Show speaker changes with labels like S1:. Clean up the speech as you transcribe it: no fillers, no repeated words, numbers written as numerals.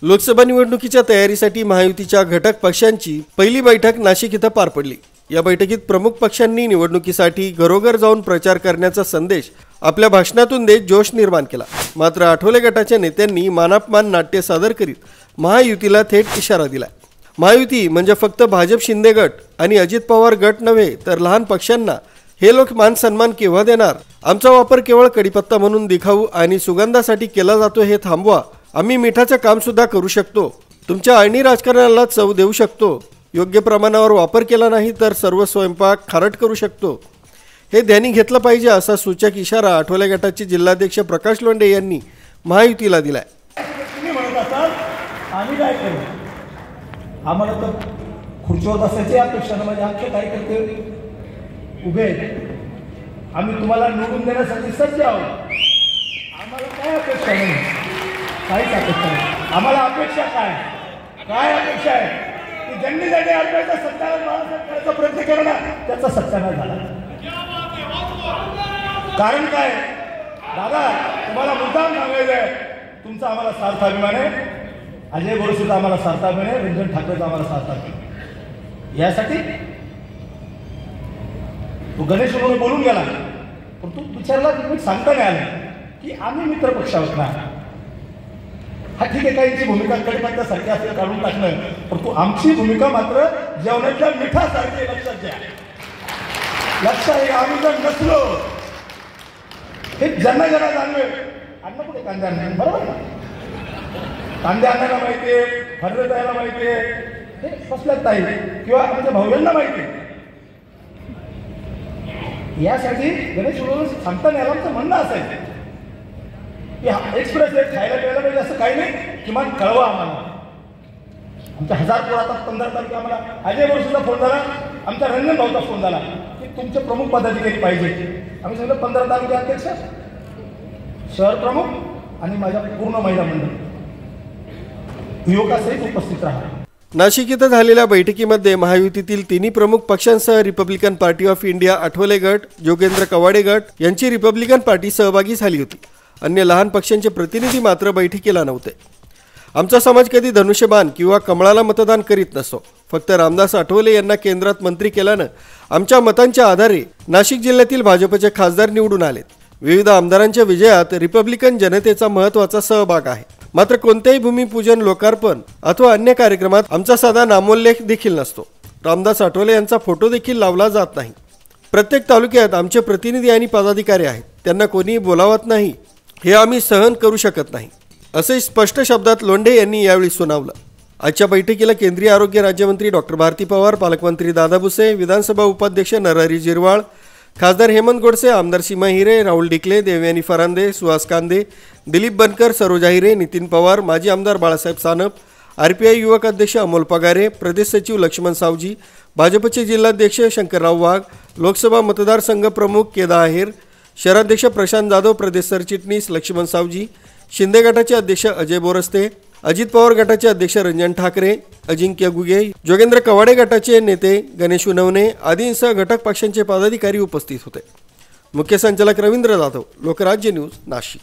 S1: लोकसभा निवडणुकीच्या तयारीसाठी महायुतीच्या घटक पक्षांची पहिली बैठक नाशिक इथं पार पडली। या बैठकीत प्रमुख पक्षांनी निवडणुकीसाठी घरोघर जाऊन प्रचार करण्याचा संदेश आपल्या भाषणातून देत जोश निर्माण केला। मात्र आठवले गटाच्या नेत्यांनी मानापमान नाट्य सादर करीत महायुतीला थेट इशारा दिला। महायुती म्हणजे फक्त भाजप शिंदे गट आणि अजित पवार गट नव्हे तर लहान पक्षांना हे लोक मान सन्मान केव्हा देणार? आमचा वापर केवळ कडीपत्ता म्हणून दिखाऊ आणि सुगंधासाठी केला जातो हे थांबवा। आम्ही मिठाचं काम सुद्धा करू शकतो, तुमच्या आळणी राजकारणाला चव देऊ शकतो, योग्य प्रमाणावर वापर केला नाही तर सर्व स्वयंपाक खारट करू शकतो, हे ध्यानी घेतलं पाहिजे असा सूचक इशारा आठवले गटाचे जिल्हाध्यक्ष प्रकाश लोंढे यांनी महायुतीला दिलाय।
S2: तुम्ही म्हणत असाल आम्ही काय करू, आम्हाला तर खुर्चीवर बसायची अपेक्षा नाही, म्हणजे आमचे कार्यकर्ते उभे आहेत, आम्ही तुम्हाला निवडून देण्यासाठी सज्ज आहोत, आम्हाला काय अपेक्षा नाही, काहीच अपेक्षा नाही। आम्हाला अपेक्षा काय अपेक्षा आहे की ज्यांनी ज्यांनी आपल्याचा सत्यानाश करायचा प्रयत्न केला ना त्याचा सत्यानाश झाला। कारण काय दादा, तुम्हाला मुद्दाम सांगायचं आहे, तुमचा आम्हाला सार्थ अभिमान आहे, अजय बोरसेचा आम्हाला सार्थ अभिमान आहे, रंजन ठाकरेचा आम्हाला सार्थ अभिमान आहे। यासाठी तो गणेश म्हणून बोलून गेला, पण तू विचारला मी सांगता नाही आलं की आम्ही मित्र पक्ष आहोत ना। हा ठीक आहे, काहींची भूमिका कडीपत्त्यासारखी असेल काढून टाकणं, पण तू आमची भूमिका मात्र जेवणाच्या मिठासारखी लक्षात घ्या। लक्षात घ्या, आम्ही जर नसलो हे ज्यांना जाणवे अन्न कुठे कांदे आणणार, बरोबर ना? कांदे आणायला माहिती आहे, फर्रे द्यायला माहिती आहे, हे कसल्याच ताई किंवा आमच्या भाऊंना माहिती आहे। यासाठी गणेश सांगता नाही आलं, आमचं म्हणणं असायचं की एक्सप्रेस रेट खायला प्यायला पाहिजे असं काही नाही, किमान कळवा आम्हाला। आमच्या 1000 पोर आता 15 तारखे आम्हाला अजय बोरसेचा फोन झाला, आमच्या रंजन भाऊचा फोन झाला की तुमचे प्रमुख पदाधिकारी पाहिजे। आम्ही सांगितलं 15 तालुके अध्यक्ष, शहर प्रमुख आणि माझ्या पूर्ण महिला मंडळ युवकासहित उपस्थित राहा।
S1: नाशिक इथं झालेल्या बैठकीमध्ये महायुतीतील तिन्ही प्रमुख पक्षांसह Republican party of India Athawale गट, जोगेंद्र कवाडे गट यांची रिपब्लिकन पार्टी सहभागी झाली होती। अन्य लहान पक्षांचे प्रतिनिधी मात्र बैठकीला नव्हते। आमचा समाज कधी धनुष्यबाण किंवा कमळाला मतदान करीत नसतो, फक्त रामदास आठवले यांना केंद्रात मंत्री केल्यानं आमच्या मतांच्या आधारे नाशिक जिल्ह्यातील भाजपचे खासदार निवडून आलेत। विविध आमदारांच्या विजयात रिपब्लिकन जनतेचा महत्त्वाचा सहभाग आहे। मात्र कोणत्याही भूमिपूजन, लोकार्पण अथवा अन्य कार्यक्रमात आमचा साधा नामोल्लेख देखील नसतो। रामदास आठवले यांचा फोटो देखील लावला जात नाही। प्रत्येक तालुक्यात आमचे प्रतिनिधी आणि पदाधिकारी आहेत, त्यांना कोणीही बोलावत नाही, हे आम्ही सहन करू शकत नाही, असे स्पष्ट शब्दात लोंढे यांनी यावेळी सुनावलं। आजच्या बैठकीला केंद्रीय आरोग्य राज्यमंत्री डॉक्टर भारती पवार, पालकमंत्री दादा भुसे, विधानसभा उपाध्यक्ष नरहरी जिरवाळ, खासदार हेमंत गोडसे, आमदार सीमा हिरे, राहुल डिकले, देवयानी फरांदे, सुहास कांदे, दिलीप बनकर, सरोजा हिरे, नितीन पवार, माजी आमदार बाळासाहेब सानप, RPI युवक अध्यक्ष अमोल पगारे, प्रदेश सचिव लक्ष्मण सावजी, भाजपचे जिल्हाध्यक्ष शंकरराव वाघ, लोकसभा मतदारसंघ प्रमुख केदार आहेर, शहराध्यक्ष प्रशांत जाधव, प्रदेश सरचिटणीस लक्ष्मण सावजी, शिंदे गटाचे अध्यक्ष अजय बोरसे, अजित पवार गटाचे अध्यक्ष रंजन ठाकरे, अजिंक्य गुगे, जोगेंद्र कवाडे गटाचे नेते गणेश उनवणे आदींसह घटक पक्षांचे पदाधिकारी उपस्थित होते। मुख्य संचालक रवींद्र जाधव, लोकराज्य न्यूज, नाशिक।